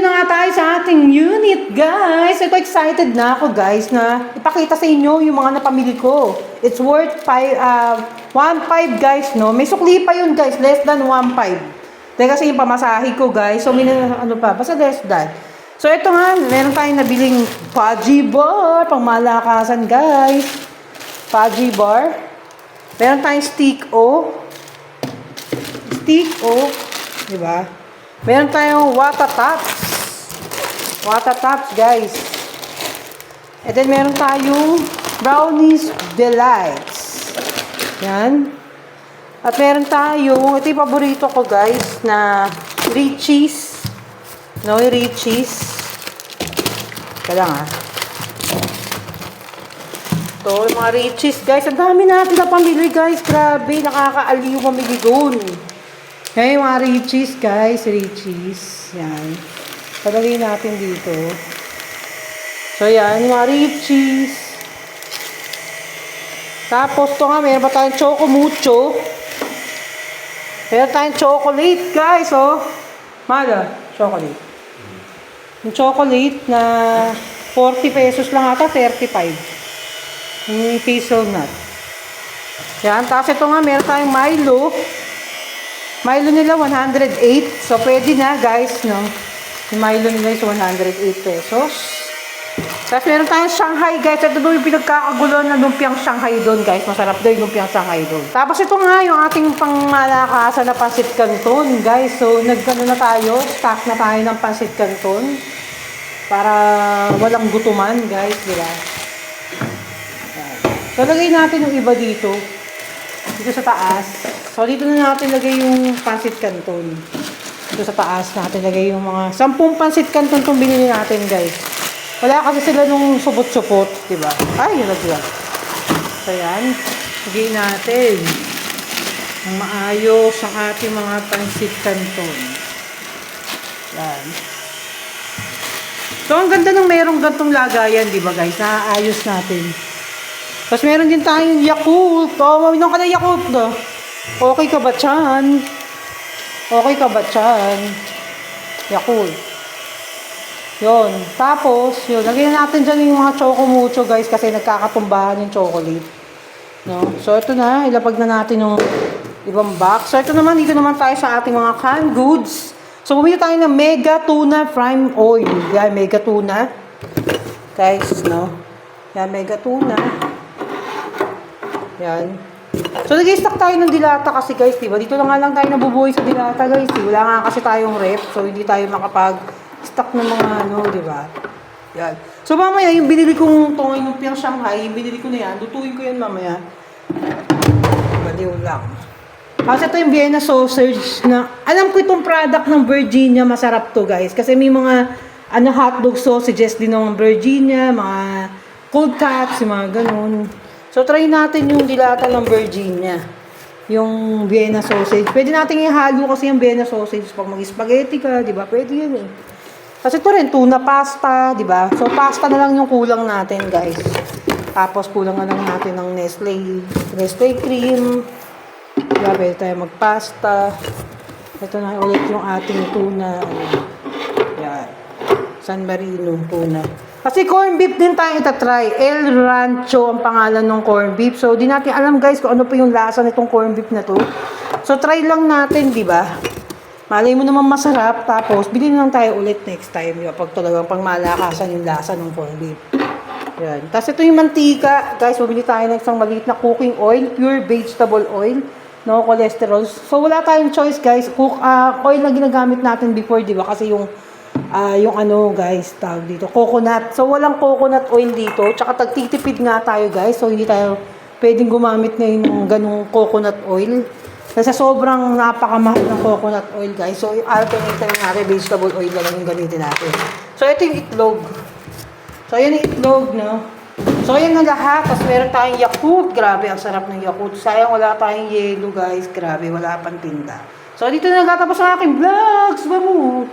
na nga tayo sa ating unit, guys. Ito, excited na ako, guys, na ipakita sa inyo yung mga napamili ko. It's worth 1.5, guys, no? May sukli pa yun, guys. Less than 1.5. Dahil kasi yung pamasahe ko, guys. So, may ano pa, basta less than. So, ito nga, meron tayong nabiling Pudgy bar, pang malakasan, guys. Pudgy bar. Meron tayong stick O. Stick O. Diba? Meron tayong Wata Tops. Wata Tops, guys. And then, meron tayong Brownies Delights. Yan. At meron tayong, ito yung paborito ko, guys, na Richie's. No, Richie's. Ito lang, Ito, yung mga Richie's, guys. Ang dami natin na pamili, guys. Grabe, nakakaaliw pamili doon. Yan yung mga Richie's, guys. Richie's. Yan. Palagay natin dito. So, yan. Yung mga Richie's. Tapos, ito nga, meron pa tayong Choco Mucho. Meron tayong chocolate, guys, Mala, chocolate. Yung chocolate na 40 pesos lang ata, 35. Yung hazelnut. Yan. Tapos, ito nga, meron tayong Milo. Milo nila 108. So, pwede na, guys, no? Yung Milo nila is 108 pesos. Tapos, meron tayong Shanghai, guys. Ito doon yung pinagkakagulo na lumpiang Shanghai doon, guys. Masarap doon yung lumpiang Shanghai doon. Tapos, ito nga yung ating pangmalakasan na Pansit Canton, guys. So, nagkano na tayo. Stock na tayo ng Pansit Canton. Para walang gutuman, guys. Diba? So, lagay natin yung iba dito. Dito sa taas. So, dito na natin lagay yung Pansit Canton. Dito sa taas natin lagay yung mga 10 Pansit Canton itong binili natin, guys. Wala kasi sila nung supot-supot, diba? Ay, yun lagyan. So, yan. Lagay natin ang maayos ang ating mga Pansit Canton. Yan. So, ang ganda ng merong gantong lagayan, diba, guys? Naaayos natin. Tapos, meron din tayong Yakult. Maminong ka na Yakult, Okay ka ba tiyan? Okay ka ba tiyan? Yakult. Yun. Tapos, yun. Lagyan natin dyan yung mga Choco Mucho, guys, kasi nagkakatumbahan yung chocolate. No? So, ito na. Ilapag na natin yung ibang box. So, ito naman. Dito naman tayo sa ating mga canned goods. So, bumili tayo ng Mega Tuna Prime Oil. Yan, Mega Tuna. Guys, no? Yan, Mega Tuna. Yan. So, nag-stock tayo ng dilata kasi, guys, diba? Dito lang nga lang tayo nabubuhay sa dilata, guys. Wala nga kasi tayong rep. So, hindi tayo makapag-stock ng mga diba? Yan. So, mamaya, yung binili kong tongay ng Piang Shanghai, yung binili ko na yan, lutuin ko yan mamaya. Baliw lang. Kasi ito yung Vienna sausage na, alam ko itong product ng Virginia, masarap to, guys. Kasi may mga, hotdog sausages din ng Virginia, mga cold cuts, yung mga ganun. So, try natin yung dilata ng Virginia. Yung Vienna sausage. Pwede natin ihalo kasi yung Vienna sausage pag mag-spaghetti ka, di ba? Pwede yun eh. Kasi ito rin, tuna pasta, di ba? So, pasta na lang yung kulang natin, guys. Tapos, kulang na lang natin ng Nestle cream. Diba? Pwede tayo magpasta. Ito na ulit yung ating tuna. Yan. San Marino tuna. Kasi corn beef din tayo itatry. El Rancho ang pangalan ng corn beef. So, di natin alam, guys, kung ano pa yung lasa nitong corn beef na to. So, try lang natin, di ba? Malay mo naman masarap. Tapos, bilhin lang tayo ulit next time. Diba? Pag talagang pangmalakasan yung lasa ng corn beef. Yan. Tapos, ito yung mantika. Guys, bumili tayo ng isang maliit na cooking oil. Pure vegetable oil. No cholesterol. So, wala tayong choice, guys. Oil na ginagamit natin before, di ba? Kasi yung guys, tawag dito, coconut. So, walang coconut oil dito. Tsaka, tagtitipid nga tayo, guys. So, hindi tayo pwedeng gumamit ngayon ng ganung coconut oil. Kasi sobrang napakamahal ng coconut oil, guys. So, yung alternative natin, vegetable oil na lang yung gamitin natin. So, ito yung itlog. So, ayan yung itlog, no? So, ayan na lahat. Tapos, meron tayong Yakult. Grabe, ang sarap ng Yakult. Sayang, wala tayong yelo, guys. Grabe, wala pang tinda. So, dito na nagtatapos ang aking vlogs. Bamu!